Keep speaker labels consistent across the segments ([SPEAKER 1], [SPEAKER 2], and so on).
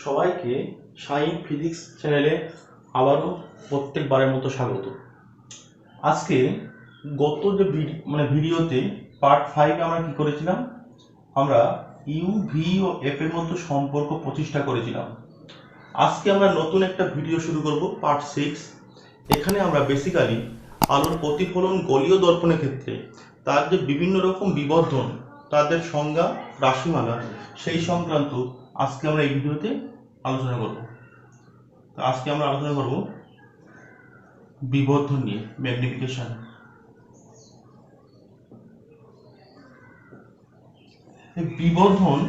[SPEAKER 1] সবাইকে sign physics চ্যানেলে আবারও প্রত্যেকবারের মতো স্বাগত। আজকে গত যে ভিডিওতে পার্ট 5 আমরা কি করেছিলাম, আমরা ইউ ভি ও এফ এর মধ্যে সম্পর্ক প্রতিষ্ঠা করেছিলাম। আজকে আমরা নতুন একটা ভিডিও শুরু করব, পার্ট 6। এখানে আমরা বেসিক্যালি আলোর প্রতিফলন গোলীয় দর্পণের ক্ষেত্রে তার যে বিভিন্ন রকম বিবর্ধন, তাদের সংজ্ঞা, রাশিমালা, সেই সংক্রান্ত আজকে আমরা এই ভিডিওতে আলোচনা করব। তো আজকে আমরা আলোচনা করব বিবর্ধন নিয়ে, ম্যাগনিফিকেশন। বিবর্ধন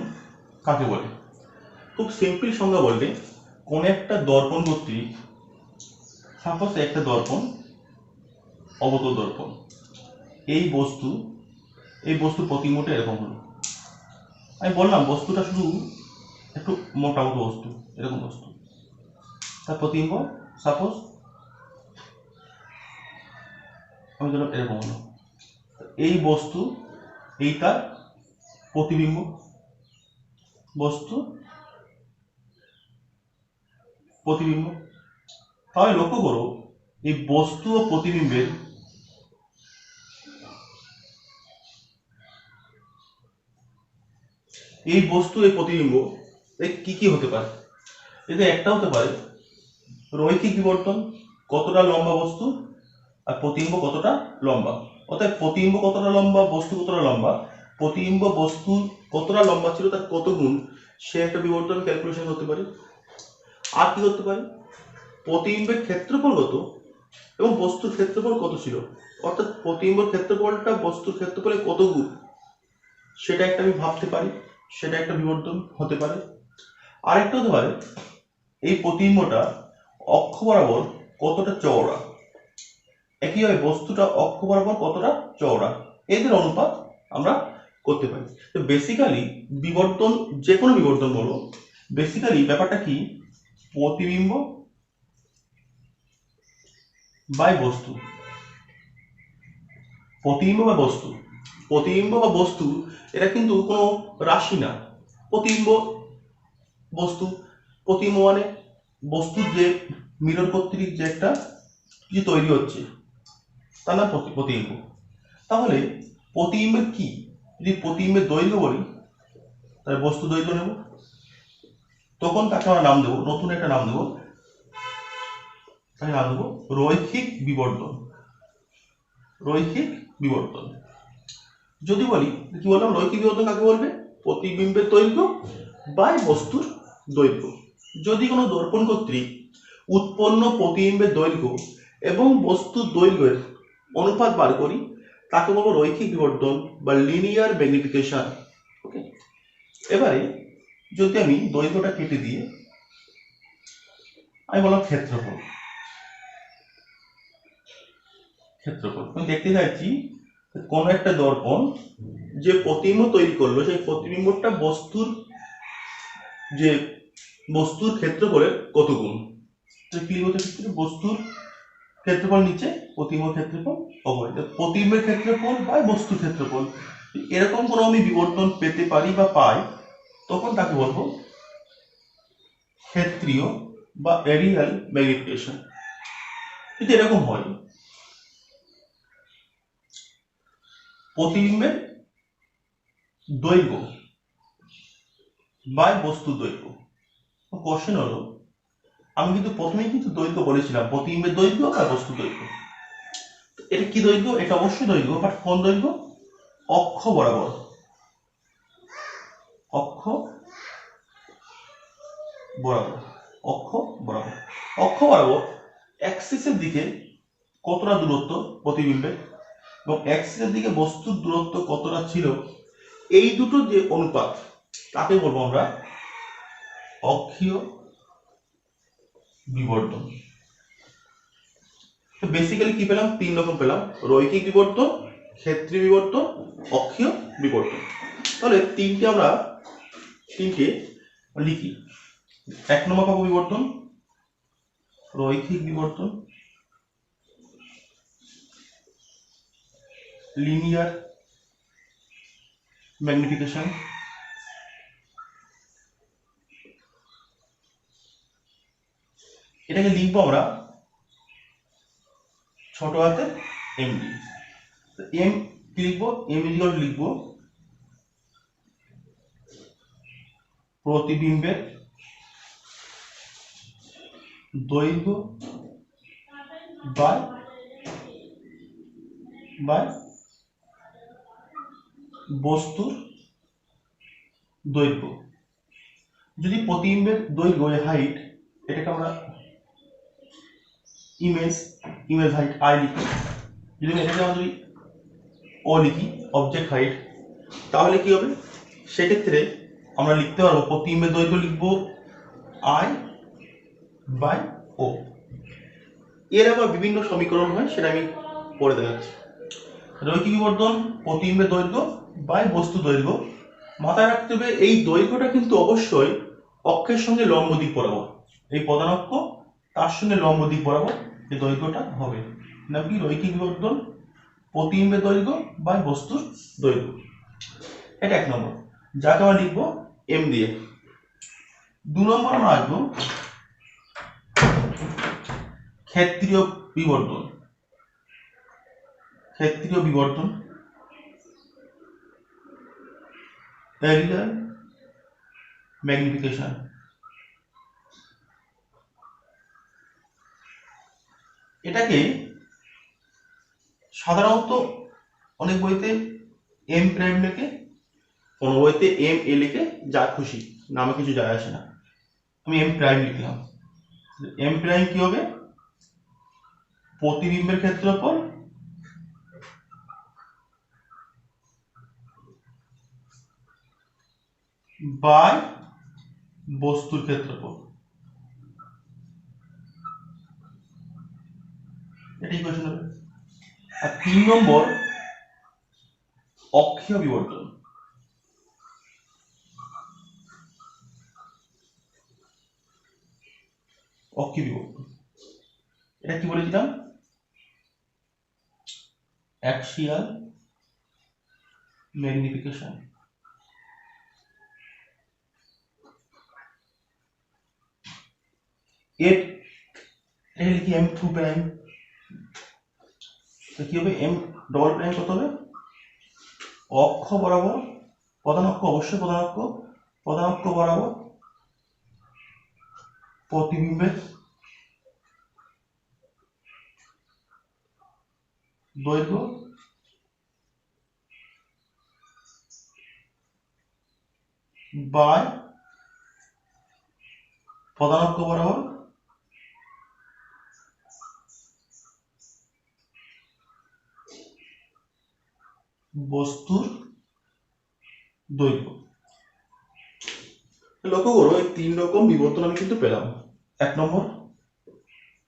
[SPEAKER 1] কাকে বলে? খুব সিম্পল সংজ্ঞা বললে, কোন একটা দর্পণ কর্তৃক, সাপোজ একটা দর্পণ অবতল দর্পণ, এই বস্তু প্রতিমোটা এরকম হলো। আমি বললাম বস্তুটা শুধু একটু মোটা মতো বস্তু, এরকম বস্তু, তার প্রতিবিম্ব সাপোজ আমি ধরো এরকম হলো। এই বস্তু, এই তার প্রতিবিম্ব, বস্তু প্রতিবিম্ব। তাহলে লক্ষ্য করো, এই বস্তু ও প্রতিবিম্বের এই বস্তু এই প্রতিবিম্ব কি কি হতে পারে? এতে একটা হতে পারে রৈখিক বিবর্তন, কতটা লম্বা বস্তু আর প্রতিবিম্ব কতটা লম্বা। অর্থাৎ প্রতিবিম্ব কতটা লম্বা, বস্তু কতটা লম্বা, প্রতিবিম্ব বস্তু কতটা লম্বা ছিল তার কত গুণ, সে একটা বিবর্তন ক্যালকুলেশন করতে পারে। আর কি করতে পারে, প্রতিবিম্বের ক্ষেত্রফল কত এবং বস্তুর ক্ষেত্রফল কত ছিল, অর্থাৎ প্রতিবিম্বের ক্ষেত্রফলটা বস্তুর ক্ষেত্রফলে কত গুণ, সেটা একটা আমি ভাবতে পারি, সেটা একটা বিবর্তন হতে পারে। আরেকটা হতে পারে এই প্রতিবিম্বটা অক্ষ বরাবর কতটা চওড়া, একইভাবে বস্তুটা অক্ষ বরাবর কতটা চওড়া, এদের অনুপাত আমরা করতে পারি। তো বেসিক্যালি বিবর্তন, যে কোনো বিবর্তন বলো, বেসিক্যালি ব্যাপারটা কি, প্রতিবিম্ব বাই বস্তু, প্রতিবিম্ব বা বস্তু, প্রতিবিম্ব বা বস্তু এটা কিন্তু কোনো রাশি না। প্রতিবিম্ব বস্তু, প্রতিবিম্ব মানে বস্তুর যে মিলন কর্তৃক যে একটা কিছু তৈরি হচ্ছে, তার নাম প্রতিবিম্ব। তাহলে প্রতিবিম্বের কি, যদি প্রতিবিম্বের দৈর্ঘ্য বলি, তাহলে বস্তু দৈর্ঘ্য নেব, তখন তাকে আমরা নাম দেবো, নতুন একটা নাম দেবো, তাকে নাম দেবো রৈখিক বিবর্তন। রৈখিক বিবর্তন। যদি বলি, কি বললাম, রৈখিক বিবর্তন কাকে বলবে, প্রতিবিম্বের দৈর্ঘ্য বাই বস্তুর দৈর্ঘ্য। যদি কোনো দর্পণ কর্তৃক উৎপন্ন প্রতিবিম্বের দৈর্ঘ্য এবং বস্তুর দৈর্ঘ্যের অনুপাত বার করি, তাকে বলবো রৈখিক বিবর্তন বা লিনিয়ার ম্যাগনিফিকেশন। ওকে, এবারে যদি আমি দৈর্ঘ্যটা কেটে দিয়ে আমি বললাম ক্ষেত্রফল, ক্ষেত্রফল আমি দেখতে চাইছি কোন একটা দর্পণ যে প্রতিবিম্ব তৈরি করলো, সেই প্রতিবিম্বটা বস্তুর ক্ষেত্রফলের কত গুণ। বস্তুর ক্ষেত্রফল নিচে, প্রতিবিম্ব ক্ষেত্রফল অপরে, প্রতিবিম্বের ক্ষেত্রফল বা বস্তুর ক্ষেত্রফল, এরকম কোনো আমি বিবর্তন পেতে পারি বা পাই, তখন তাকে বলবো ক্ষেত্রীয় বা এরিয়াল ম্যাগনিফিকেশন। যদি এরকম হয়, প্রতিবিম্বের দৈর্ঘ্য বাই বস্তুর দৈর্ঘ্য। কোশ্চেন হলো, আমি কিন্তু প্রথমেই কিন্তু দৈর্ঘ্য বলেছিলাম, প্রতিবিম্বের দৈর্ঘ্য আর বস্তুর দৈর্ঘ্য। এটা কি দৈর্ঘ্য, এটা অবশ্যই দৈর্ঘ্য, বাট কোন দৈর্ঘ্য, অক্ষ বরাবর, অক্ষ বরাবর, অক্ষ বরাবর, অক্ষ বরাবর অ্যাক্সিসের দিকে কতটা দূরত্ব প্রতিবিম্বের এবং অ্যাক্সিসের দিকে বস্তুর দূরত্ব কতটা ছিল, এই দুটো যে অনুপাত, তাকে বলবো আমরা অক্ষীয় বিবর্তন। তো বেসিক্যালি কি পেলাম, তিন রকম পেলাম, রৈখিক বিবর্তন, ক্ষেত্রীয় বিবর্তন, অক্ষীয় বিবর্তন। তাহলে তিনটে লিখি। এক নম্বর পাবো বিবর্তন, রৈখিক বিবর্তন, লিনিয়ার ম্যাগনিফিকেশন, এটাকে লিখবো আমরা ছোট হাতে এম দিয়ে। এম কি লিখবো? এম ইকুয়াল লিখবো প্রতিবিম্বের দৈর্ঘ্য বাই বস্তুর দৈর্ঘ্য। যদি প্রতিবিম্বের দৈর্ঘ্য হাইট, এটাকে আমরা ইমেজ হাইট আই লিখি, যদি এটাকে আমরা যদি ও লিখি অবজেক্ট হাইট, তাহলে কি হবে? সেক্ষেত্রে আমরা লিখতে পারবো প্রতিবিম্বের দৈর্ঘ্য লিখবো আই বাই ও। এর আবার বিভিন্ন সমীকরণ হয়, সেটা আমি পরে দেখাচ্ছি। রৈখিক বিবর্তন প্রতিবিম্বের দৈর্ঘ্য বাই বস্তু দৈর্ঘ্য। মাথায় রাখতে হবে এই দৈর্ঘ্যটা কিন্তু অবশ্যই অক্ষের সঙ্গে লম্ব দিক বরাবর, এই প্রধান অক্ষ তার সঙ্গে লম্ব দিক বরাবর এই দৈর্ঘ্যটা হবে। নাকি রৈখিক বিবর্তন প্রতিবিম্বের দৈর্ঘ্য বাই বস্তুর দৈর্ঘ্য। এটা 1 নম্বর, যাকে আমরা লিখবো এম দিয়ে। 2 নম্বর আমরা আসবো ক্ষেত্রীয় বিবর্তন। ক্ষেত্রীয় বিবর্তন এরিয়াল ম্যাগনিফিকেশন। এটাকে সাধারণত অনেক বইতে এম প্রাইম লেখে, কোনো বইতে এম এ লিখে, যা খুশি, নামে কিছু যায় আসে না। আমি এম প্রাইম লিখলাম। এম প্রাইম কি হবে? প্রতিবিম্বের ক্ষেত্রফল বাই বস্তুর ক্ষেত্রফল। এটা ইকুয়েশন হবে। আর 3 নম্বর অক্ষীয় বিবর্তন। অক্ষীয় বিবর্তন এটা কি বলেছিলাম? Axial magnification. এর এটা লিখি এম টু প্রাইম। তো কি হবে? এম ডবল প্রাইম কত হবে? অক্ষ বরাবর, প্রধান অক্ষ অবশ্যই প্রধান অক্ষ বরাবর প্রতিবিম্বের দৈর্ঘ্য বাই প্রধান অক্ষ বরাবর বস্তুর দৈর্ঘ্য। লক্ষ্য করো এই 3 রকম বিবর্তন আমি কিন্তু পেলাম। 1 নম্বর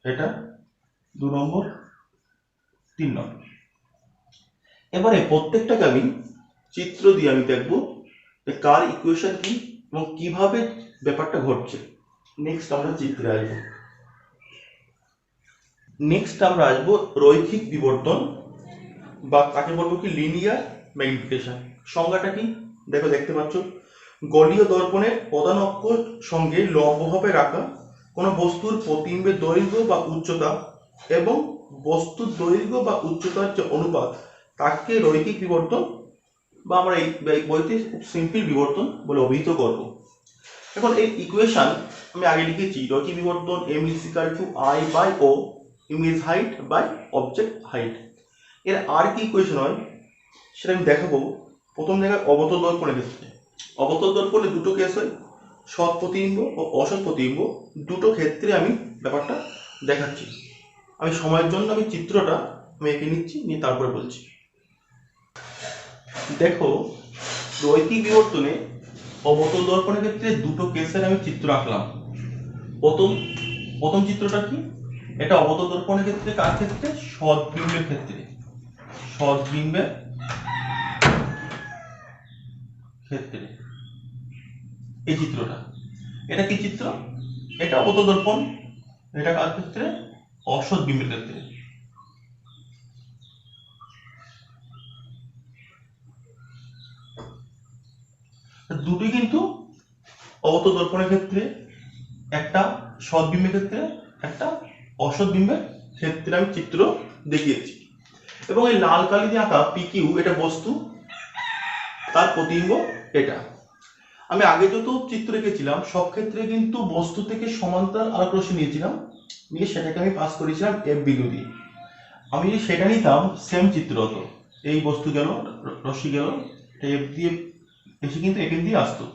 [SPEAKER 1] এটা, 2 নম্বর, 3 নম্বর। এবারে প্রত্যেকটাকে আমি চিত্র দিয়ে আমি দেখবো যে কার ইকুয়েশন কি এবং কিভাবে ব্যাপারটা ঘটছে। নেক্সট আমরা চিত্রে আসবো। নেক্সট আমরা আসবো রৈখিক বিবর্তন, বা কাকে বলবো কি লিনিয়ার ম্যাগনিফিকেশন। সংজ্ঞাটা কি দেখো, দেখতে পাচ্ছ, গলীয় দর্পণের প্রধান অক্ষ সঙ্গে লম্বভাবে রাখা কোনো বস্তুর প্রতিবিম্বের দৈর্ঘ্য বা উচ্চতা এবং বস্তুর দৈর্ঘ্য বা উচ্চতার যে অনুপাত, তাকে রৈখিক বিবর্তন, বা আমরা এই বইতে খুব সিম্পল বিবর্তন বলে অভিহিত করব। এখন এই ইকুয়েশন আমি আগে লিখেছি, রৈখিক বিবর্তন M is equal to I by O image height by object height. এর আর কি ইকুয়েশন হয় সেটা আমি দেখাবো। প্রথম জায়গায় অবতল দর্পণের ক্ষেত্রে, অবতল দর্পণে দুটো কেস হয়, সৎ প্রতিবিম্ব ও অসৎ প্রতিবিম্ব। দুটো ক্ষেত্রে আমি ব্যাপারটা দেখাচ্ছি। আমি সময়ের জন্য আমি চিত্রটা আমি এঁকে নিচ্ছি, নিয়ে তারপরে বলছি। দেখো, রৈখিক বিবর্তনে অবতল দর্পণের ক্ষেত্রে দুটো কেসের আমি চিত্র আঁকলাম। প্রথম চিত্রটা কি? এটা অবতল দর্পণের ক্ষেত্রে, কার ক্ষেত্রে? সৎবিম্বের ক্ষেত্রে। সৎবিম্বের ক্ষেত্রে এই চিত্রটা, এটা কি চিত্র? এটা অবতল দর্পণ। এটা কার ক্ষেত্রে? অসৎ বিম্বের ক্ষেত্রে। দুটোই কিন্তু অবতল দর্পণের ক্ষেত্রে, একটা সৎ বিম্বের ক্ষেত্রে, একটা অসৎ বিম্বের ক্ষেত্রে আমি চিত্র দেখিয়েছি। এবং এই লাল কালি দিয়ে আঁকা পিকিউ এটা বস্তু, তার প্রতিবিম্ব এটা। আমি আগে যত চিত্র এঁকেছিলাম সব ক্ষেত্রে কিন্তু বস্তু থেকে সমান্তরাল আলোক রশ্মি নিয়েছিলাম, নিয়ে সেটাকে আমি পাস করেছিলাম এফ বিন্দু দিয়ে। আমি যদি সেটা নিতাম সেম চিত্র হতো, এই বস্তু গেল, রশ্মি গেল, এফ দিয়ে এসে কিন্তু এখান দিয়ে আসতো।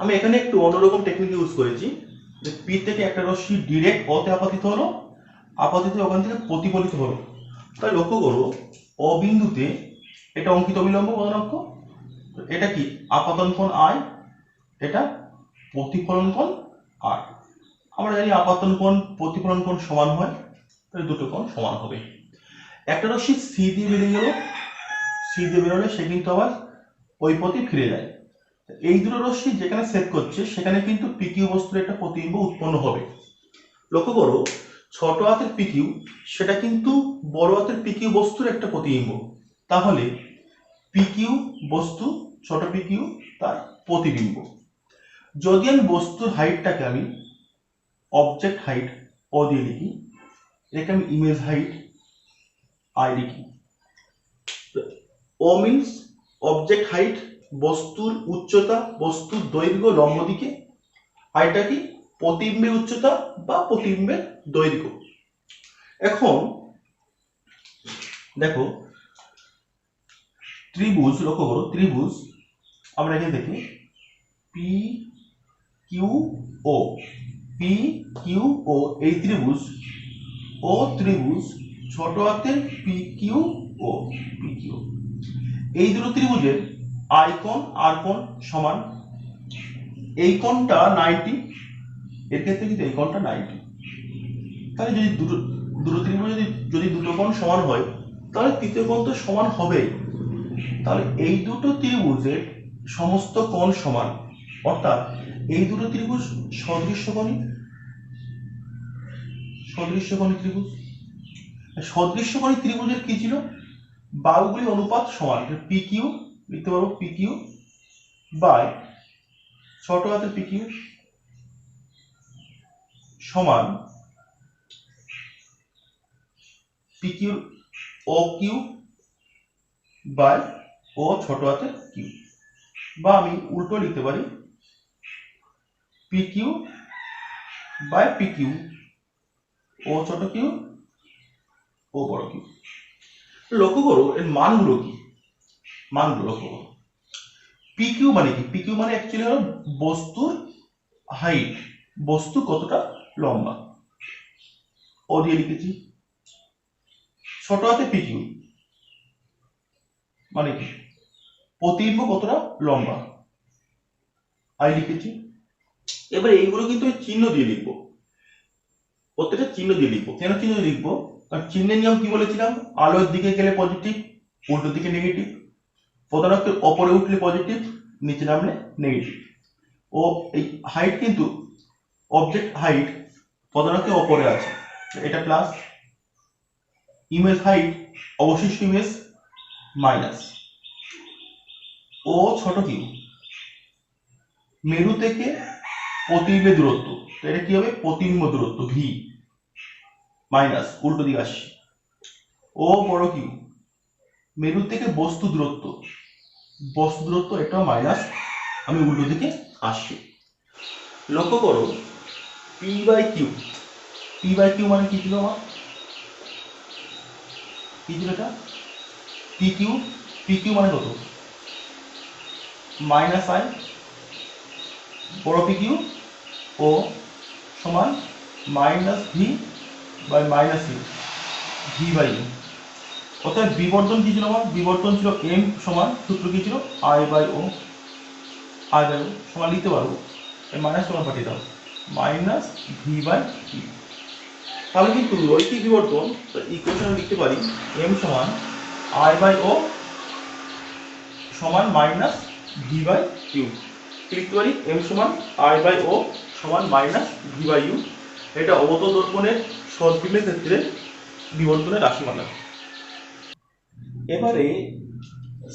[SPEAKER 1] আমি এখানে একটু অন্যরকম টেকনিক ইউজ করেছি, যে পি থেকে একটা রশ্মি ডিরেক্ট অতে আপাতিত হলো, আপাতিত ওখান থেকে প্রতিফলিত হলো। তাই লক্ষ্য করো অ বিন্দুতে এটা অঙ্কিত অবিলম্ব পদাঙ্ক, এটা কি আপাতন কোণ আই, এটা প্রতিফলন কোণ আর। আমরা জানি আপাতন কোণ প্রতিফলন কোণ সমান হয়, তাহলে দুটো কোণ সমান হবে। একটা রশ্মি সি দিয়ে বেরিয়ে গেল, সি দিয়ে বেরোলে সে কিন্তু আবার ওই পথে ফিরে যায়। এই দুটো রশ্মি যেখানে ছেদ করছে সেখানে কিন্তু পিকিউ বস্তুর একটা প্রতিবিম্ব উৎপন্ন হবে। লক্ষ্য করো ছোট হাতের পিকিউ সেটা কিন্তু বড় হাতের পিকিউ বস্তুর একটা প্রতিবিম্ব। তাহলে পিকিউ বস্তু, ছোট পিকিউ তার প্রতিবিম্ব। যদি আমি বস্তুর হাইটটাকে আমি অবজেক্ট হাইট ও দিয়ে লিখি, এটাকে আমি ইমেজ হাইট আই লিখি। ও মিনস অবজেক্ট হাইট, বস্তুর উচ্চতা, বস্তুর দৈর্ঘ্য লম্ব দিকে, আর এটা কি প্রতিবিম্বের উচ্চতা বা প্রতিবিম্বের দৈর্ঘ্য। এখন দেখো ত্রিভুজ, লক্ষ্য করো ত্রিভুজ, আমরা এখানে দেখি পি কিউ ও, পি কিউ ও এই ত্রিভুজ, ও ত্রিভুজ ছোট হাতের পি কিউ ও, পি কিউ, এই দুটো ত্রিভুজের আই কোণ আর কোণ সমান। এই কোণটা 90, এর ক্ষেত্রে কিন্তু এই কোণটা 90। তাহলে যদি দুটো ত্রিভুজ যদি দুটো কোণ সমান হয়, তাহলে তৃতীয় কোণ তো সমান হবেই। তাহলে এই দুটো ত্রিভুজের সমস্ত কোণ সমান, অর্থাৎ এই দুটো ত্রিভুজ সদৃশ্যকোণী, সদৃশ্যকোণী ত্রিভুজ। সদৃশ্যকোণী ত্রিভুজের কি ছিল, বাহুগুলি অনুপাত সমান, পি কিউ লিখতে পারবো পি কিউ বাই ছোট হাতের পি কিউ সমান P Q O Q by O ছোট হাতের কিউ। বা আমি উল্টো লিখতে পারি P Q by P Q O ছোট কিউ ও বড় কিউ। লক্ষ্য করো এর মানগুলো কি, মানগুলো লক্ষ্য করো। পি কিউ মানে কি, পি কিউ মানে অ্যাকচুয়ালি হলো বস্তুর হাইট, বস্তু কতটা লম্বা, ও দিয়ে লিখেছি। ছোট হাতে পি কিউ মানে কি প্রতিবিম্ব কতটা লম্বা, আই লিখেছি। এবার এইগুলো কিন্তু চিহ্ন দিয়ে লিখবো, প্রত্যেকটা চিহ্ন দিয়ে লিখবো। কেন চিহ্ন লিখবো, কারণ চিহ্নের নিয়ম কি বলেছিলাম, আলোর দিকে গেলে পজিটিভ, উল্টো দিকে নেগেটিভ, প্রধানকের ওপরে উঠলে পজিটিভ, নিচে নামলে নেগেটিভ। ও এই হাইট কিন্তু অবজেক্ট হাইট প্রধানকের ওপরে আছে, এটা প্লাস, ইমেজ হাইট অবশিষ্ট ইমেজ মাইনাস। ও ছোট কিউ মেরু থেকে প্রতিবিম্বের দূরত্ব, তো এটা কি হবে প্রতিবিম্ব দূরত্ব ভি মাইনাস, উল্টো দিকে আসছে। ও বড় কিউ মেরু থেকে বস্তু দূরত্ব, বস্তু দূরত্ব এটাও মাইনাস, আমি উল্টো দিকে আসছি। লক্ষ্য করো P by Q, P by Q মানে কি ছিল আমার, কি ছিল এটা পি কিউ, পি কিউ মানে কত মাইনাস আই বড় পি কিউ ও সমান minus V by minus U, V by U. অর্থাৎ বিবর্তন কি ছিল আমার, বিবর্তন ছিল এম সমান, সূত্র কি ছিল I by O, I by O সমান লিখতে পারবো মাইনাস সমান পাঠিয়ে দাও মাইনাস ভি বাই কিউ। তাহলে কিন্তু রৈখিক বিবর্তন ইকুয়েশন লিখতে পারি এম সমান আই বাই ও সমান মাইনাস ভি বাই কিউ, লিখতে পারি এম সমান আই বাই ও সমান মাইনাস ভি বাই ইউ। এটা অবতল দর্পণের সদ্বিম্বের ক্ষেত্রে বিবর্তনের রাশিমালা। এবারে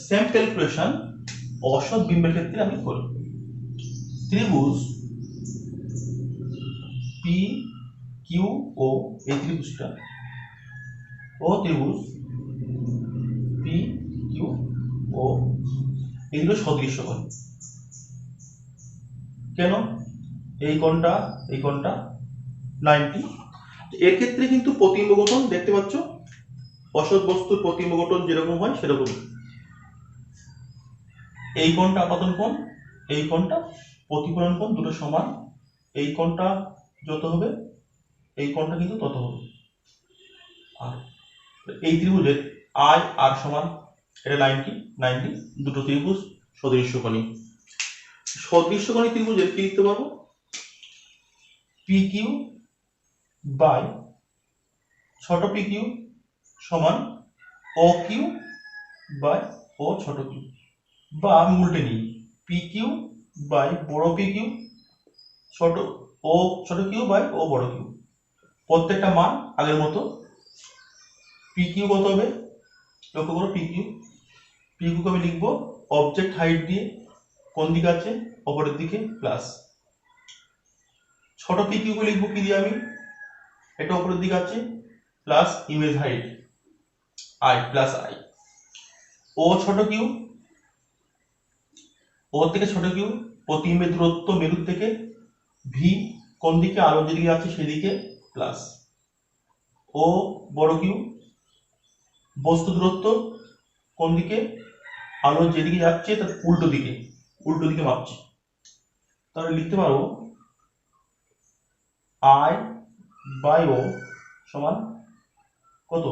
[SPEAKER 1] সেম ক্যালকুলেশন অসৎ বিম্বের ক্ষেত্রে আমি করব। ত্রিভুজ পি কিউ ও এই ত্রিভুজটা ও ত্রিভুজ পি কিউ ও এগুলো সদৃশ্য কোণ। কেন? এই কোণটা 90। এর ক্ষেত্রে কিন্তু প্রতিবিম্ব গঠন দেখতে পাচ্ছ, অসৎ বস্তুর প্রতিবিম্ব গঠন যেরকম হয় সেরকম। এই কোণটা আপাতন কোণ, এই কোণটা প্রতিফলন কোণ, দুটো সমান। এই কোণটা যত হবে এই কোণটা কিন্তু তত হবে। আর এই ত্রিভুজের আই আর সমান এটা 90, দুটো ত্রিভুজ সদৃশ্যকোণী। সদৃশ্যকোণী ত্রিভুজের কি লিখতে পারবো? পি কিউ বাই ছোট পি কিউ সমান ও কিউ বাই ও ছোট কিউ, বা আমি উল্টে নিই, পি কিউ বাই বড় পি কিউ ছোট ও ছোট কিউ বাই ও বড় কিউ। প্রত্যেকটা মান আগের মতো। পি কিউ কত হবে? লক্ষ্য করো, পি কিউকে আমি লিখবো অবজেক্ট হাইট দিয়ে, কোন দিকে আছে? অপরের দিকে প্লাস। ছোট পি কিউকে লিখবো কি দিয়ে? আমি এটা অপরের দিকে আছে plus image height I plus I. O ছোট কিউ, ও থেকে ছোট কিউ প্রতিবিম্বের দূরত্ব মেরুর থেকে ভি, কোন দিকে? আলো যেদিকে আছে সেদিকে প্লাস। ও বড় কিউ, বস্তু দূরত্ব কোন দিকে? আলো যেদিকে যাচ্ছে তার উল্টো দিকে মাপছি। তাহলে লিখতে পারবো আই বাই ও সমান কত?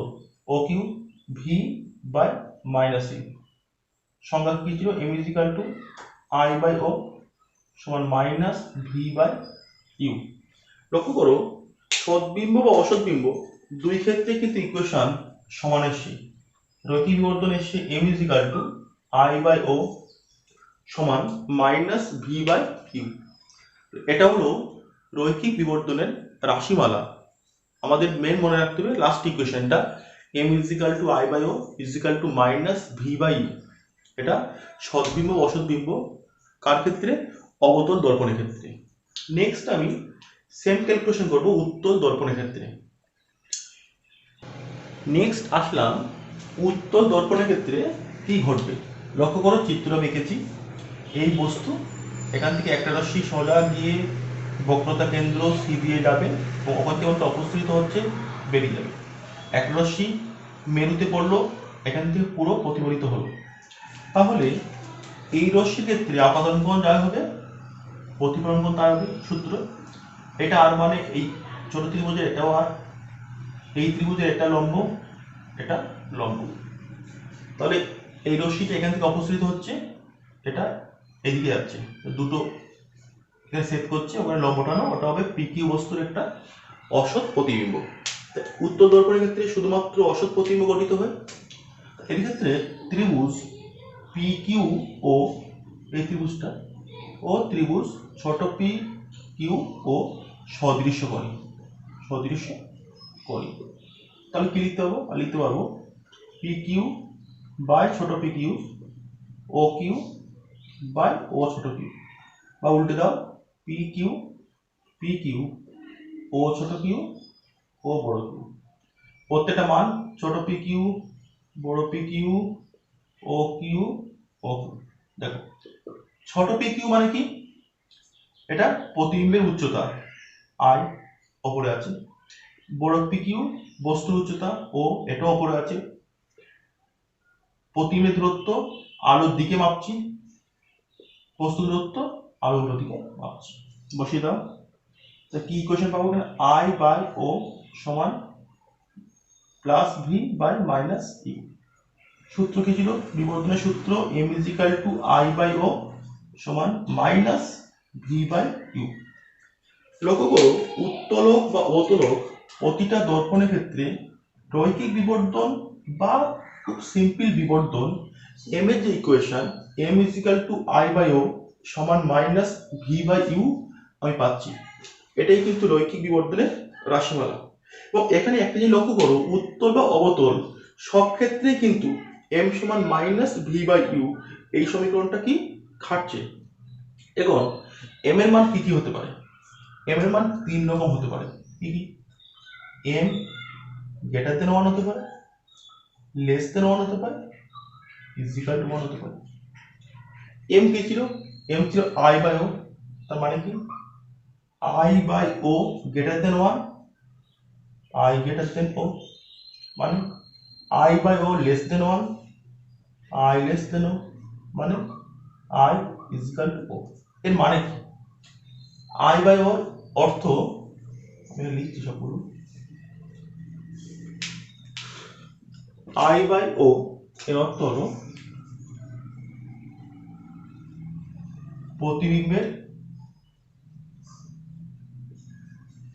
[SPEAKER 1] O Q V by minus U. সংজ্ঞা কি ছিল? M is equal to I by O সমান মাইনাস ভি বাই ইউ। লক্ষ্য করো, সদ্বিম্ব বা অসদ্বিম্ব দুই ক্ষেত্রে কিন্তু ইকুয়েশন সমান এসছে। রৈখিক বিবর্ধন এসছে M is equal to I by O সমান মাইনাস ভি বাই ইউ। এটা হলো রৈখিক বিবর্ধনের রাশিমালা। আমাদের মেন মনে রাখতে হবে লাস্ট ইকুয়েশনটা, M is equal to I by O is equal to minus V by U. এটা সদ্বিম্ব অসদ্বিম্ব কার ক্ষেত্রে? অবতল দর্পণের ক্ষেত্রে। নেক্সট আমি সেম ক্যালকুলেশন করব উত্তল দর্পণের ক্ষেত্রে। নেক্সট আসলাম উত্তল দর্পণের ক্ষেত্রে কি ঘটবে। লক্ষ্য করো, চিত্র এঁকেছি। এই বস্তু এখান থেকে একটা রশ্মি সোজা গিয়ে বক্রতা কেন্দ্র সি দিয়ে যাবে এবং ওখান থেকে অপসৃত হচ্ছে, বেরিয়ে যাবে। একটা রশ্মি মেরুতে পড়লো, এখান থেকে পুরো প্রতিফলিত হলো। তাহলে এই রশ্মির ক্ষেত্রে আপাতন কোণ যা হবে প্রতিফলন কোণ তার হবে। সূত্র এটা আর মানে এই ছোট ত্রিভুজের এটাও আর, এই ত্রিভুজের এটা লম্ব, এটা লম্ব। তাহলে এই রশ্মিটা এখান থেকে অপসৃত হচ্ছে, এটা এদিকে যাচ্ছে, দুটো এখানে সেট করছে, ওখানে লম্বটা না, ওটা হবে পি কিউ বস্তুর একটা অসৎ প্রতিবিম্ব। উত্তল দর্পণের ক্ষেত্রে শুধুমাত্র অসৎ প্রতিবিম্ব গঠিত হয়। এর ক্ষেত্রে ত্রিভুজ পি কিউ ও এই ত্রিভুজটা ও ত্রিভুজ ছোট পি কিউ ও সদৃশ্যকোণী। তাহলে কি লিখতে পারবো? লিখতে পারবো পি কিউ বাই ছোট P Q O Q by O ছোট কিউ, বা উল্টে দাও পি কিউ ও ছোট কিউ ও বড় কিউ। প্রত্যেকটা মান ছোট পি কিউ বড় P Q O Q O Q. দেখো, ছোট পি কিউ মানে কি? এটা প্রতিবিম্বের উচ্চতা আই, ওপরে আছে। বড় পি কিউ বস্তুর উচ্চতা ও, এটা ওপরে আছে। প্রতিবিম্বের দূরত্ব আলোর দিকে মাপছি, বস্তু দূরত্ব আলোর উল্টো দিকে মাপছি। বসিয়ে দাও। তা কি ইকুয়েশন পাবো? এখানে আই বাই ও সমান plus V by minus U. সূত্র কি ছিল? বিবর্ধনের সূত্র M is equal to I by O সমান মাইনাস ভি বাই ইউ। লক্ষ্য করো, উত্তোলক বা অবতলক প্রতিটা দর্পণের ক্ষেত্রে রৈখিক বিবর্ধন বা খুব সিম্পল বিবর্ধন এম এর যে equation M is equal to I by O সমান মাইনাস ভি বাই ইউ আমি পাচ্ছি। এটাই কিন্তু রৈখিক বিবর্ধনের রাশিমালা। এবং এখানে একটা জিনিস লক্ষ্য করো, উত্তল বা অবতল সব ক্ষেত্রে কিন্তু এম সমান মাইনাস ভি বাই ইউ এই সমীকরণটা কি খাটছে। এখন এম এর মান কি কি হতে পারে? এম এর মান তিন রকম হতে পারে। কি কি? এম গ্রেটার দেন 1 হতে পারে, লেস দেন 1 হতে পারে, ইজ ইকুয়াল টু 1 হতে পারে। এম কি ছিল? এম ছিল আই বাই ও, তার মানে কি I by O greater than 1, I greater than O, মানে I by O less than 1, I less than O, মানে I is equal to O. এর মানে কি? আই বাই ওর অর্থ, আমি লিখছি সবগুলো, আই বাই ও এর অর্থ হলো প্রতিবিম্বের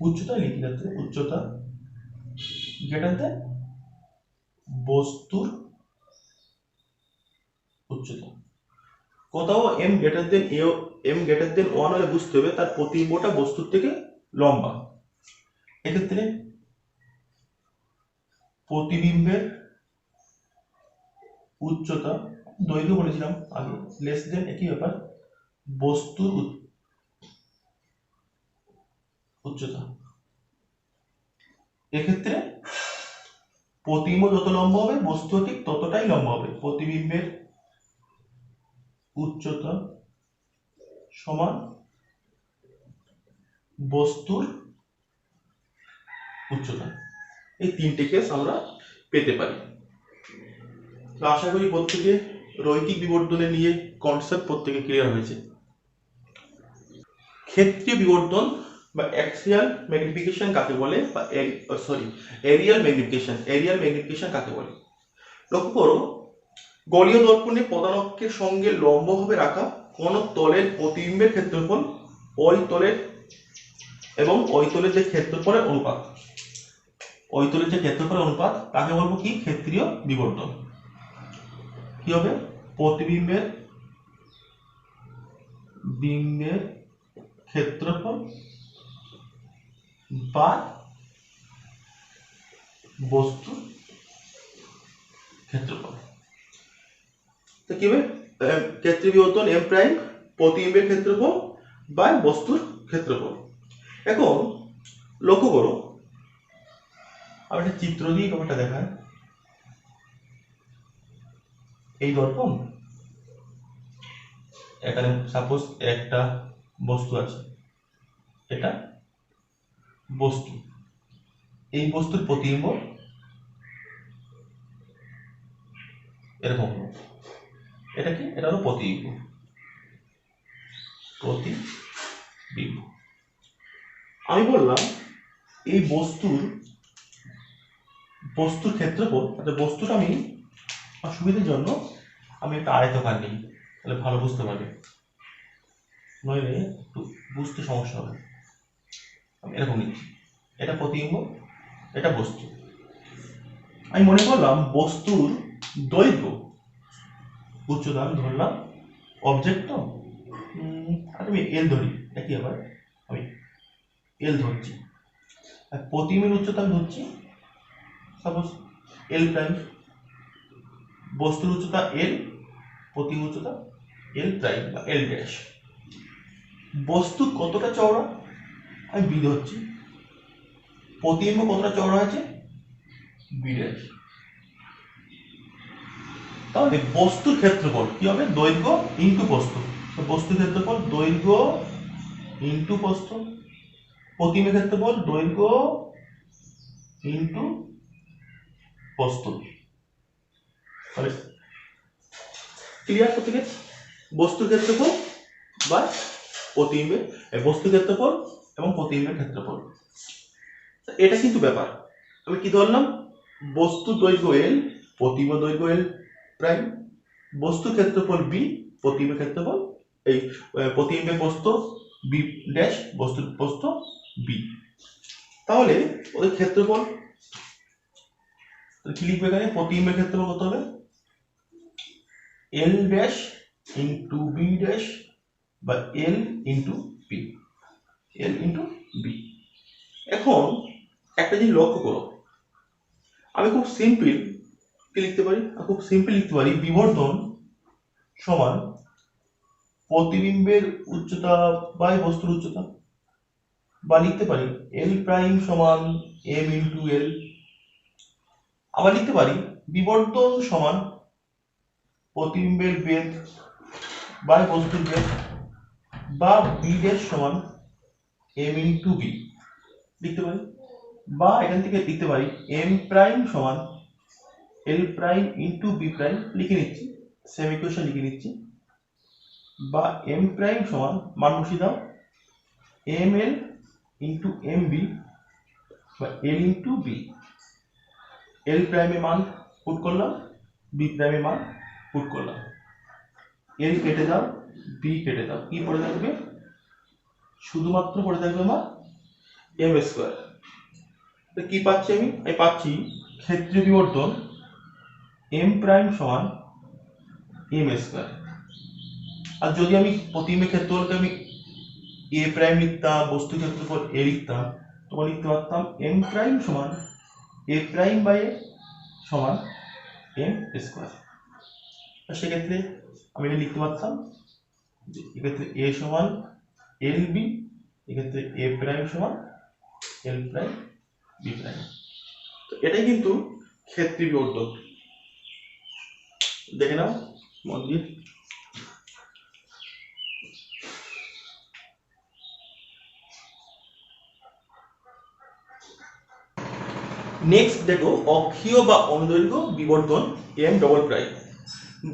[SPEAKER 1] উচ্চতা, লিখি যাচ্ছে উচ্চতা গ্রেটার দেন বস্তুর উচ্চতা। কোথাও M greater than M greater than 1 হলে বুঝতে হবে তার প্রতিবিম্বটা বস্তুর থেকে লম্বা। এক্ষেত্রে প্রতিবিম্বের উচ্চতা, দৈর্ঘ্য বলেছিলাম আগে, লেস দেন একই ব্যাপার বস্তুর উচ্চতা। এক্ষেত্রে প্রতিবিম্ব যত লম্বা হবে বস্তু ঠিক ততটাই লম্বা হবে। প্রতিবিম্বের উচ্চতা সমান বস্তুর উচ্চতা। এই তিনটে কেস আমরা পেতে পারি। তো আশা করি প্রত্যেকে রৈখিক বিবর্তনে নিয়ে কনসেপ্ট প্রত্যেকে ক্লিয়ার হয়েছে। ক্ষেত্রীয় বিবর্তন বা অ্যাক্সিয়াল ম্যাগনিফিকেশন কাকে বলে, বা এরিয়াল ম্যাগনিফিকেশন কাকে বলে? লক্ষ্য করো, গলীয় দর্পণে প্রধান অক্ষের সঙ্গে লম্বভাবে রাখা কোন তলের প্রতিবিম্বের ক্ষেত্রফল ওই তলের এবং ওই তলের যে ক্ষেত্রফলের অনুপাত, ওই তলের যে ক্ষেত্রফলের অনুপাত তাকে বলবো কি? ক্ষেত্রীয় বিবর্তন। কি হবে? প্রতিবিম্বের ক্ষেত্রফল বা বস্তুর ক্ষেত্রফল। তো কি হবে? ক্ষেত্রীয় বিবর্তন এম প্রাইম প্রতিবিম্বের ক্ষেত্রফল বা বস্তুর ক্ষেত্রফল। এখন লক্ষ্য করো, আমি একটা চিত্র দিয়ে ব্যাপারটা দেখায়। এই দর্পণ, এখানে সাপোজ একটা বস্তু আছে, এটা বস্তু, এই বস্তুর প্রতিবিম্ব এরকম হলো, এটা কি? এটা হলো প্রতিবিম্ব। আমি বললাম এই বস্তুর ক্ষেত্রফল, বস্তুটা আমি সুবিধার জন্য আমি একটা আয়তকার নিই, তাহলে ভালো বুঝতে পারবে, নইলে একটু বুঝতে সমস্যা হবে। আমি এরকম নিচ্ছি, এটা প্রতিবিম্ব, এটা বস্তু। আমি মনে করলাম বস্তুর দৈর্ঘ্য উচ্চতা আমি ধরলাম অবজেক্ট, তো আমি এল ধরি, একই আবার আমি এল ধরছি, আর প্রতিবিম্বের উচ্চতা আমি ধরছি সাপোজ এল প্রাইম, বস্তুর উচ্চতা এল, প্রতিবিম্ব উচ্চতা এল প্রাইম বা এল ড্যাশ। বস্তু কতটা চওড়া আমি বি ধরছি, প্রতিবিম্ব কতটা চওড়া আছে বি ড্যাশ। তাহলে বস্তুর ক্ষেত্রফল কি হবে? দৈর্ঘ্য ইন্টু প্রস্থ। তো বস্তুর ক্ষেত্রফল দৈর্ঘ্য ইন্টু প্রস্থ, প্রতিবিম্বের ক্ষেত্রফল দৈর্ঘ্য ইন্টু প্রস্থ। তাহলে ক্লিয়ার? প্রত্যেকে বস্তুর ক্ষেত্রফল বা প্রতিবিম্বের, বস্তুর ক্ষেত্রফল এবং প্রতিবিম্বের ক্ষেত্রফল, এটা কিন্তু ব্যাপার। আমি কি ধরলাম? বস্তুর দৈর্ঘ্য এল, প্রতিবিম্ব দৈর্ঘ্য এল প্রাইম, বস্তুর ক্ষেত্রফল বি, প্রতিবিম্বের ক্ষেত্রফল এই প্রতিবিম্বের প্রস্থ বি ড্যাশ, বস্তুর প্রস্থ বি। তাহলে ওদের ক্ষেত্রফল কি লিখবে এখানে? প্রতিবিম্বের ক্ষেত্রফল কত হবে? এল ড্যাশ ইন্টু বি ড্যাশ বা L into B, L into B. এখন একটা জিনিস লক্ষ্য করো, আমি খুব সিম্পল কি লিখতে পারি? বিবর্তন সমান প্রতিবিম্বের উচ্চতা বাই বস্তুর উচ্চতা। বা লিখতে পারি এল প্রাইম সমান এম ইন্টু এল। আবার লিখতে পারি বিবর্তন সমান প্রতিবিম্বের বেগ বাই বস্তুর বেগ বা বি ড্যাশ সমান এম ইন্টু বি লিখতে পারি। বা এখান থেকে লিখতে পারি এম প্রাইম সমান এল প্রাইম ইন্টু বি প্রাইম লিখে নিচ্ছি, সেম ইকুয়েশন লিখে নিচ্ছি। বা এম প্রাইম সমান মান বসিয়ে দাও M L into M B বা এল ইন্টু বি। এল প্রাইমে মান পুট করলাম, বি প্রাইমে মান পুট করলাম। এল কেটে দাও, বি কেটে দাও, কি পড়ে থাকবে? শুধুমাত্র পড়ে থাকবে আমার এম স্কোয়ার। তো কি পাচ্ছি আমি পাচ্ছি ক্ষেত্রীয় বিবর্তন এম প্রাইম সমান এম স্কোয়ার। আর যদি আমি প্রতিবিম্বের ক্ষেত্রফলকে আমি এ প্রাইম লিখতাম, বস্তু ক্ষেত্রফল এ লিখতাম, তখন লিখতে পারতাম এম প্রাইম সমান এ প্রাইম বাই এ সমান এম স্কোয়ার। সেক্ষেত্রে আমি এটা লিখতে পারতাম যে এক্ষেত্রে এ সমান এল বি, এক্ষেত্রে এ প্রাইম সমান এল প্রাইম বি প্রাইম। তো এটাই কিন্তু ক্ষেত্রীয় বিবর্তন। দেখে নাও মন দিয়ে। নেক্সট দেখো অক্ষীয় বা অনুদৈর্ঘ্য বিবর্তন এম ডবল প্রাইম।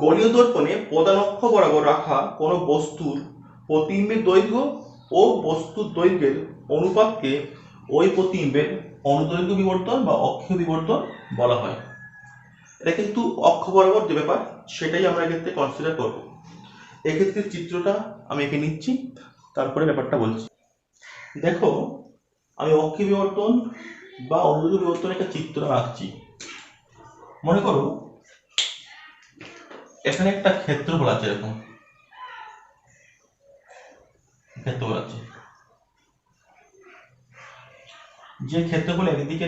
[SPEAKER 1] গলীয় দর্পণে প্রধান অক্ষ বরাবর রাখা কোনো বস্তুর প্রতিবিম্বের দৈর্ঘ্য ও বস্তুর দৈর্ঘ্যের অনুপাতকে ওই প্রতিবিম্বের অনুদৈর্ঘ্য বিবর্তন বা অক্ষীয় বিবর্তন বলা হয়। এটা কিন্তু অক্ষ বরাবর যে ব্যাপার সেটাই আমরা এক্ষেত্রে কনসিডার করব। এক্ষেত্রে চিত্রটা আমি এঁকে নিচ্ছি, তারপরে ব্যাপারটা বলছি। দেখো আমি অক্ষীয় বিবর্তন বা অনুদৈর্ঘ্য বিবর্তন একটা চিত্র আঁকছি। মনে করো এখানে একটা ক্ষেত্রফল আছে, এরকম ক্ষেত্রফল আছে, যে ক্ষেত্রফল একদিকে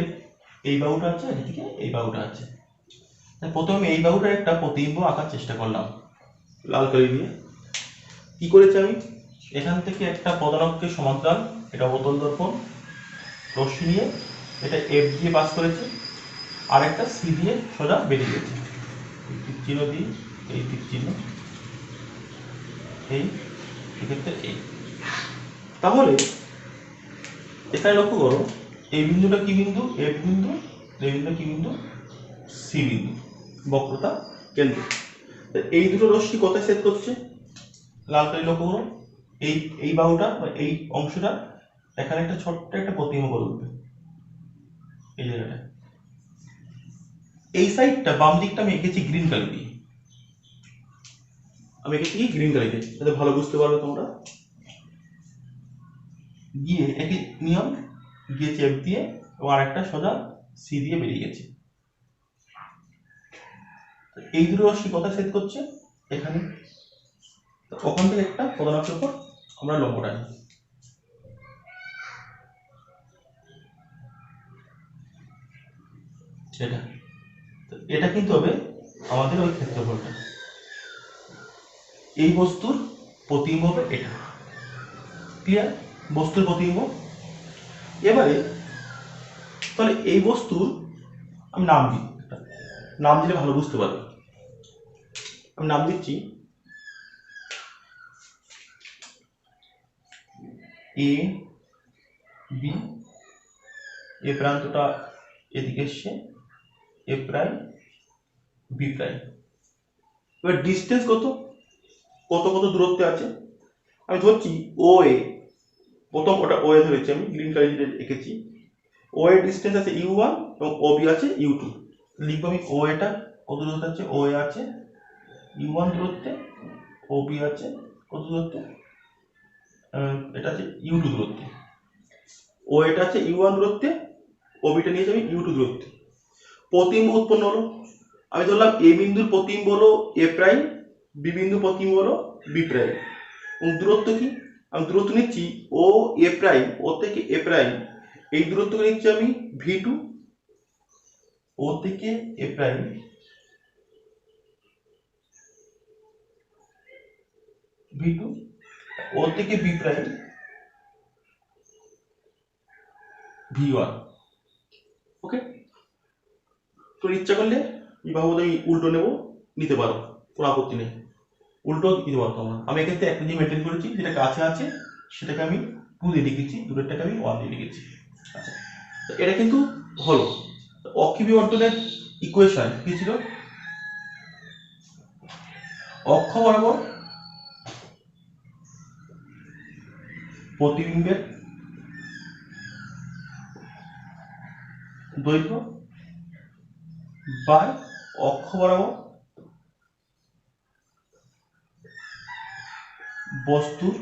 [SPEAKER 1] এই বাহুটা আছে, একদিকে এই বাহুটা আছে। প্রথমে এই বাহুটার একটা প্রতিবিম্ব আঁকার চেষ্টা করলাম লাল কালি দিয়ে। কি করেছি আমি এখান থেকে একটা প্রধান অক্ষের সমান্তরাল, এটা অবতল দর্পণ, রশ্মি নিয়ে এটা এফ দিয়ে পাস করেছে, আর একটা সি দিয়ে সোজা বেরিয়ে গেছে। তীর চিহ্ন দিই, এই তীর চিহ্ন, এই এক্ষেত্রে এই। তাহলে এখানে লক্ষ্য করো এই বিন্দুটা কি বিন্দু? এফ বিন্দু। এই বিন্দু কি বিন্দু? সি বিন্দু, বক্রতা কেন্দ্র। এই দুটো রশ্মি কোথায় ছেদ করছে? লাল কালি লক্ষ্য করো, এই এই বাহুটা বা এই অংশটা এখানে একটা ছোট্ট একটা প্রতিবিম্ব করে উঠবে এই জায়গাটা। এই সাইডটা বাম দিকটা আমি এঁকেছি গ্রিন কালি দিয়ে, আমি এঁকেছি কি গ্রিন কালি দিয়ে, যাতে ভালো বুঝতে পারবে তোমরা। গিয়ে একই নিয়ম গিয়েছে এফ দিয়ে এবং আরেকটা সোজা সি দিয়ে বেরিয়ে গেছে। এই দুটো রশ্মি কোথায় ছেদ করছে? এখানে। ওখান থেকে একটা প্রধান অক্ষের উপর আমরা লম্ব টানি, সেটা। এটা কিন্তু হবে আমাদের ওই ক্ষেত্রফলটা। এই বস্তুর প্রতিবিম্ব হবে এটা। ক্লিয়ার? বস্তুর প্রতিবিম্ব। এবারে তাহলে এই বস্তুর আমি নাম দিই, নাম দিলে ভালো বুঝতে পারবে। আমি নাম দিচ্ছি এ বি, এ প্রান্তটা এদিকে এসছে, এ প্রাইম বি প্রাইম। এবার ডিস্টেন্স কত কত কত দূরত্বে আছে আমি ধরছি ও এ, প্রথম ওটা ও এ ধরেছি আমি, গ্রিন কালার দিয়ে এঁকেছি। ও এর ডিস্টেন্স আছে ইউ ওয়ান এবং ও বি আছে ইউ টু। লিখবো আমি ও এটা কত দূরত্বে আছে, ও এ আছে ইউ ওয়ান দূরত্বে, ও বি আছে কত দূরত্বে, এটা আছে ইউ টু দূরত্বে। ও এটা আছে ইউ ওয়ান দূরত্বে, ও বিটা নিয়েছি আমি ইউ টু দূরত্বে। প্রতিবিম্ব উৎপন্ন হলো, আমি ধরলাম এ বিন্দুর প্রতিবিম্ব হলো এ প্রাইম, বি বিন্দুর প্রতিবিম্ব হলো বি প্রাইম। এবং দূরত্ব কি? আমি দূরত্ব নিচ্ছি ও এ প্রাইম, ও থেকে এ প্রাইম, এই দূরত্বকে নিচ্ছি আমি ভি টু। ও থেকে A prime V two, O থেকে বি প্রাইম v1। ওকে, তো ইচ্ছা করলে বাবু তুমি উল্টো নিতে পারো, কোনো আপত্তি নেই, উল্টো নিতে পারো তোমরা। আমি এক্ষেত্রে একটা দিয়ে মেনটেন করেছি, যেটা কাছে আছে সেটাকে আমি 2 দিয়ে লিখেছি, দূরেরটাকে আমি 1 দিয়ে লিখেছি। আচ্ছা, তো এটা কিন্তু হলো অক্ষি বিবর্তনের ইকুয়েশন কি ছিল? অক্ষ বরাবর প্রতিবিম্বের দৈর্ঘ্য বাই অক্ষ বরাবর বস্তুর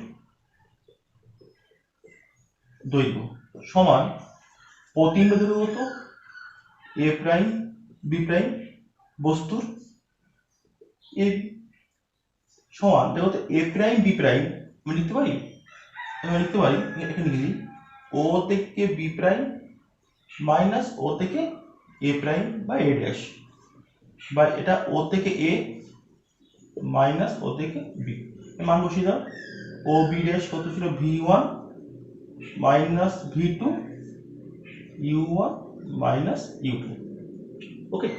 [SPEAKER 1] দৈর্ঘ্য সমান প্রতিবিম্বের দৈর্ঘ্য কত? এ প্রাইম বি প্রাইম বস্তুর এ সমান দেখো তো এ প্রাইম বি প্রাইম আমি লিখতে পারি, এখানে লিখি ও থেকে বি প্রাইম মাইনাস ও থেকে এ প্রাইম বা এ ড্যাশ, বা এটা ও থেকে এ মাইনাস ও থেকে বি, মান বসিয়ে দাও। ও বি ড্যাশ কত ছিল? v1 minus v2 u1 minus u2। ওকে,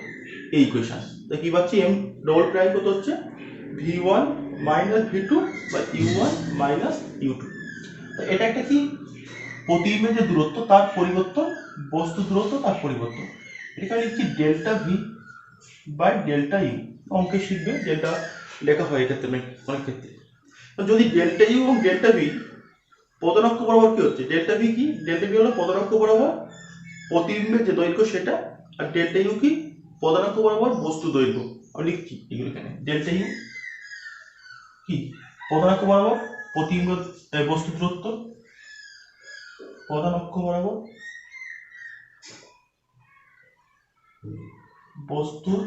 [SPEAKER 1] এই ইকুয়েশন কি পাচ্ছি? এম ডবল প্রাইম কত হচ্ছে? v1 মাইনাস v2 বা u1 মাইনাস u2। তো এটা একটা কি? প্রতিবিম্বের যে দূরত্ব তার পরিবর্তন, বস্তু দূরত্ব তার পরিবর্তন, এটাকে আমি লিখছি delta V by delta U. অঙ্কে শিখবে ডেল্টা লেখা হয় এক্ষেত্রে অনেক ক্ষেত্রে। তো যদি ডেল্টা ইউ এবং ডেল্টা ভি প্রধানক্ষ বরাবর কি হচ্ছে? ডেল্টা ভি কি? ডেল্টা ভি হলো প্রধানক্ষ বরাবর প্রতিবিম্বের যে দৈর্ঘ্য সেটা, আর ডেল্টা ইউ কি? প্রধানক্ষ বরাবর বস্তু দৈর্ঘ্য। আমি লিখছি এগুলো এখানে, ডেল্টা ইউ কি? প্রধানক্ষ বরাবর প্রতিবিম্ব বস্তু দূরত্ব, প্রধানক্ষ বরাবর বস্তুর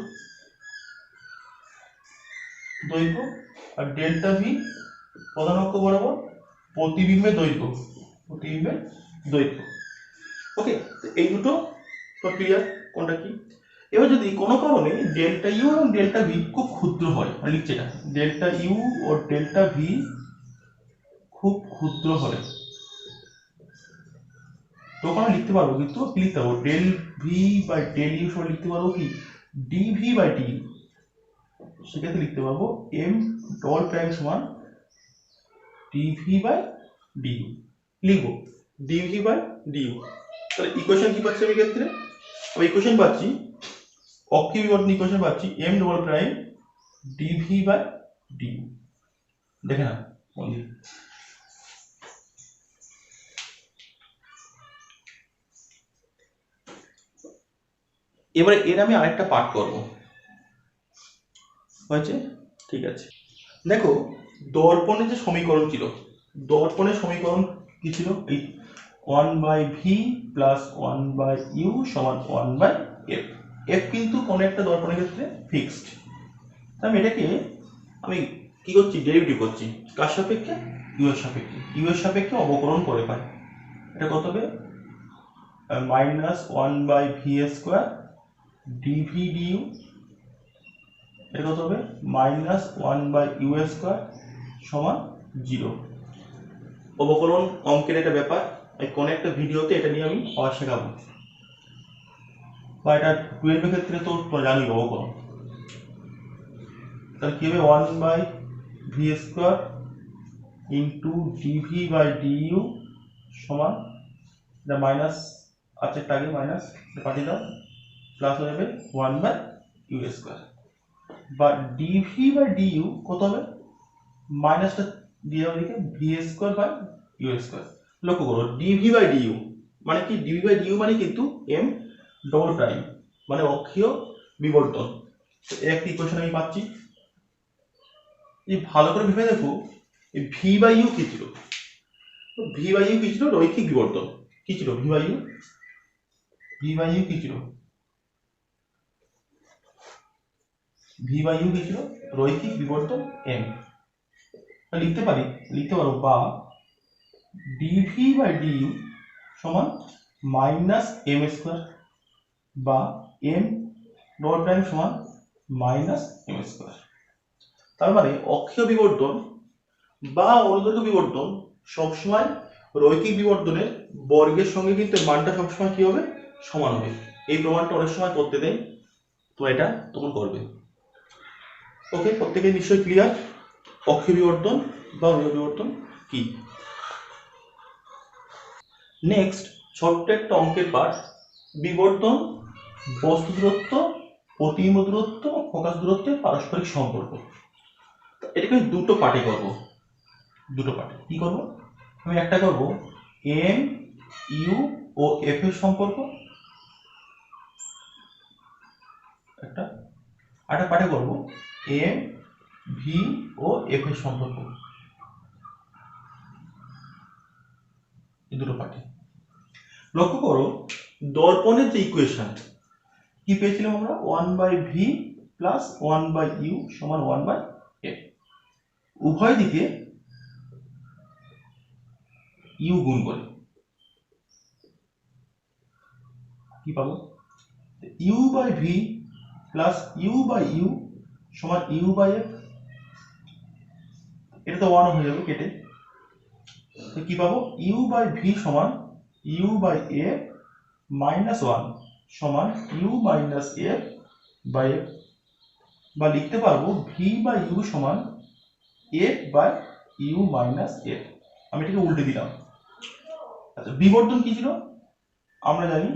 [SPEAKER 1] দৈর্ঘ্য, আর ডেল্টা ভি প্রধানক্ষ বরাবর প্রতিবিম্বের দৈর্ঘ্য, প্রতিবিম্বের দৈর্ঘ্য। ওকে, এই দুটো তো ক্লিয়ার কোনটা কি। এবার যদি কোনো কারণে ডেল্টা ইউ এবং ডেল্টা ভি খুব ক্ষুদ্র হয়, আমি লিখছি এটা, ডেল্টা ইউ ও ডেল্টা ভি খুব ক্ষুদ্র হলে তখন আমি লিখতে পারবো, কিন্তু কি লিখতে পারবো? Del V by del U সমান লিখতে পারবো কি? D V by D. সেক্ষেত্রে লিখতে পারবো এম ডবল প্রাইম সমান ডিভি বাই ডিইউ। লিখবো ডিভি বাই ডিইউ। তাহলে ইকুয়েশন কি পাচ্ছি আমি ক্ষেত্রে? আমি ইকুয়েশন পাচ্ছি, অক্ষি বিবর্তন ইকুয়েশন পাচ্ছি M double prime D V by D U. দেখে না বন্ধু, এবারে এর আমি আরেকটা পার্ট করবো, হয়েছে? ঠিক আছে, দেখো দর্পণের যে সমীকরণ ছিল, দর্পণের সমীকরণ কি ছিল? এই 1/v প্লাস 1/u সমান 1/f। f কিন্তু কোনো একটা দর্পণের ক্ষেত্রে ফিক্সড। আমি এটাকে আমি কি করছি? ডেরিভেটিভ করছি। কার সাপেক্ষে? u এর সাপেক্ষে। u এর সাপেক্ষে অবকলন করে পাই। এটা কত হবে? Minus 1/v square DV due, এটা কত হবে? মাইনাস 1/u স্কোয়ার সমান 0। অবকলন অঙ্কের একটা ব্যাপার, কোন একটা ভিডিওতে এটা নিয়ে আমি আবার শেখাবো, বা এটা 12 এর ক্ষেত্রে তো জানি অবকলন। তাহলে কি হবে? 1/v square into D V by D U সমান, এটা মাইনাস আছে, একটা আগে মাইনাস পাঠিয়ে দাও, প্লাস হয়ে যাবে 1/u স্কোয়ার, বা ডিভি বাই ডিইউ কত হবে? মাইনাসটা দিয়ে দাও এদিকে, V square by U square. লক্ষ্য করো ডিভি বাই ডিইউ মানে কি? ডিভি বাই ডিইউ মানে কিন্তু এম ডবল প্রাইম, মানে অক্ষীয় বিবর্তন। একটা ইকুয়েশন আমি পাচ্ছি। এই ভালো করে ভেবে দেখো, এই ভি বাই ইউ কি ছিল? ভি বাই ইউ কি ছিল? রৈখিক বিবর্তন। কি ছিল V by U? V by U কি ছিল? ভি বাই ইউ কি ছিল? রৈখিক বিবর্তন এম। লিখতে পারো বা ডিভি বাই ডিইউ সমান মাইনাস এম স্কোয়ার, বা এম ডবল প্রাইম সমান মাইনাস এম স্কোয়ার। তার মানে অক্ষীয় বিবর্তন বা অনুদৈর্ঘ্য বিবর্তন সবসময় রৈখিক বিবর্তনের বর্গের সঙ্গে কিন্তু এর মানটা সবসময় কি হবে, সমান হবে। এই প্রমাণটা অনেক সময় করতে দেয়, তো এটা তখন করবে। ওকে, প্রত্যেকে নিশ্চয়ই ক্লিয়ার অক্ষীয় বিবর্তন বা অণুবীয় বিবর্তন কি। নেক্সট ছোট্ট একটা অঙ্কের পাঠ, বিবর্তন, বস্তু দূরত্ব, প্রতিবিম্ব দূরত্ব, ফোকাস দূরত্বের পারস্পরিক সম্পর্ক। এটাকে আমি দুটো পার্টে করব। দুটো পার্টে কি করব, আমি একটা করব এম ইউ ও এফ এর সম্পর্ক একটা, আরেকটা পার্টে করব এম ভি ও এফ এর সম্পর্ক। এই দুটো পার্টে লক্ষ্য করো, দর্পণের যে ইকুয়েশন কি পেয়েছিলাম আমরা, 1/v প্লাস 1/u সমান 1/f। উভয় দিকে u গুণ করে কি পাবো, u/v প্লাস u/u সমান u/f। এটা তো 1 হয়ে যাবে কেটে, তো কি পাবো, u/v সমান u/f মাইনাস 1 সমান u-f/f, বা লিখতে পারবো v/u সমান f/u-f। আমি এটাকে উল্টে দিলাম। আচ্ছা, বিবর্তন কি ছিল আমরা জানি,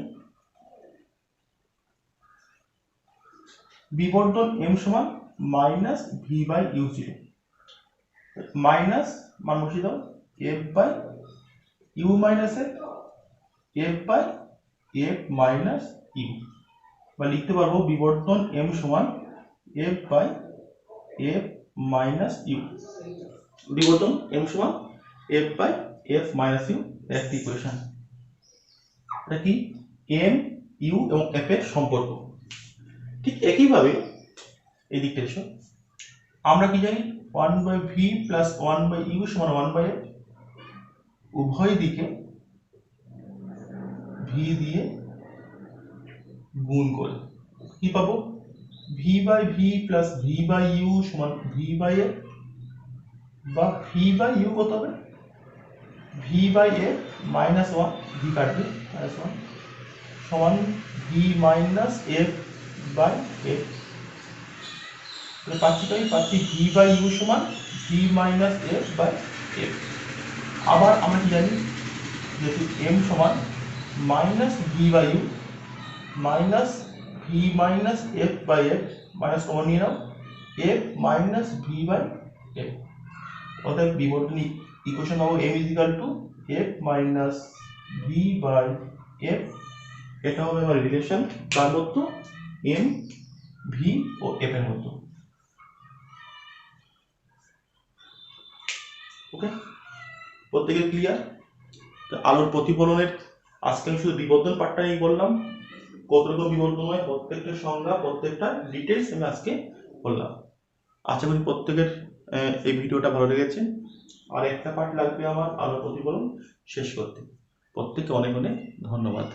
[SPEAKER 1] বিবর্তন m সমান মাইনাস v/u ছিল, মাইনাস মান বসিয়ে দাও f/u minus f/f minus u, বা লিখতে পারবো বিবর্তন m সমান f/f মাইনাস u। বিবর্তন m সমান f/f মাইনাস u একটি ইকুয়েশন। এটা কি, m u এবং f এর সম্পর্ক। ঠিক একইভাবে এই দিকটা এসো, আমরা কি জানি 1/v প্লাস 1/u সমান 1/f। উভয় দিকে v দিয়ে গুণ করে কি পাবো, v/v প্লাস v/u সমান v/f, বা v/u কত হবে, v/f মাইনাস 1, v কাটবে মাইনাস 1 সমান v মাইনাস f/f। পাচ্ছি v/u সমান v মাইনাস f/f। আবার আমরা কি জানি, যেহেতু m সমান minus v/u minus v minus f/f, minus common নিয়ে নাও, f মাইনাস v/f। অর্থাৎ বিবর্তন ইকুয়েশন পাবো m equal to f minus v/f। এটা হবে আমার রিলেশন কার মধ্যে, m v ও f এর মধ্যে। ওকে, প্রত্যেকে ক্লিয়ার। তো আলোর প্রতিফলনের আজকে আমি শুধু বিবর্তন পার্টটা নিয়ে বললাম, কত রকম বিবর্তন হয় প্রত্যেকটা সংজ্ঞা, প্রত্যেকটা ডিটেলস আমি আজকে বললাম। আশা করি প্রত্যেকের এই ভিডিওটা ভালো লেগেছে। আর একটা পার্ট লাগবে আমার আলোর প্রতিফলন শেষ করতে। প্রত্যেককে অনেক অনেক ধন্যবাদ।